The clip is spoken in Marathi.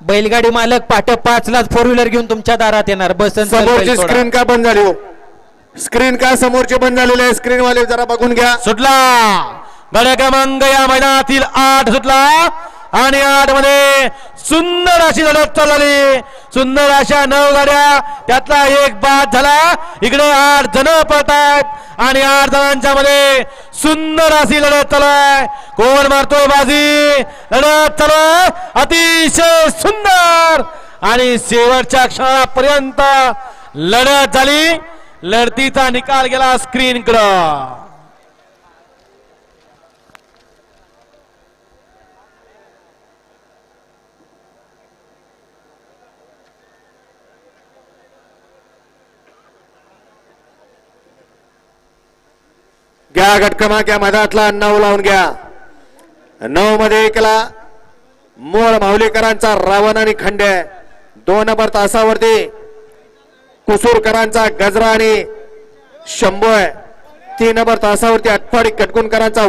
बैलगाडी मालक पाठ 5लाच 4 व्हीलर घेऊन तुमच्या दारात येणार. बसंत समोरची स्क्रीन का बंद झाली हो? स्क्रीन का समोरची बंद झालेली आहे? स्क्रीन वाले जरा बघून घ्या. सुटला गड्या क्रमांक या मैदानातील 8 सुटला आणि 8 मध्ये सुंदर अशी लढत चालली. सुंदर अशा 9 गाड्या त्यातला एक बाद झाला. इकडे 8 जण पळतायत आणि 8 जणांच्या मध्ये सुंदर अशी लढत चालू आहे. कोण मारतोय बाजी? लढत चालू अतिशय सुंदर आणि शेवटच्या क्षणापर्यंत लढत झाली. लढतीचा निकाल गेला स्क्रीन कडे. घ्या गट क्रमांक या मैदानातला 9 लावून घ्या. 9 मध्ये एकला मोळ माहुलीकरांचा रावण आणि खंडे. 2 नंबर तासावरती कुसूरकरांचा गजरा आणि शंभू आहे. 3 नंबर तासावरती आटपाडी कटकुणकरांचा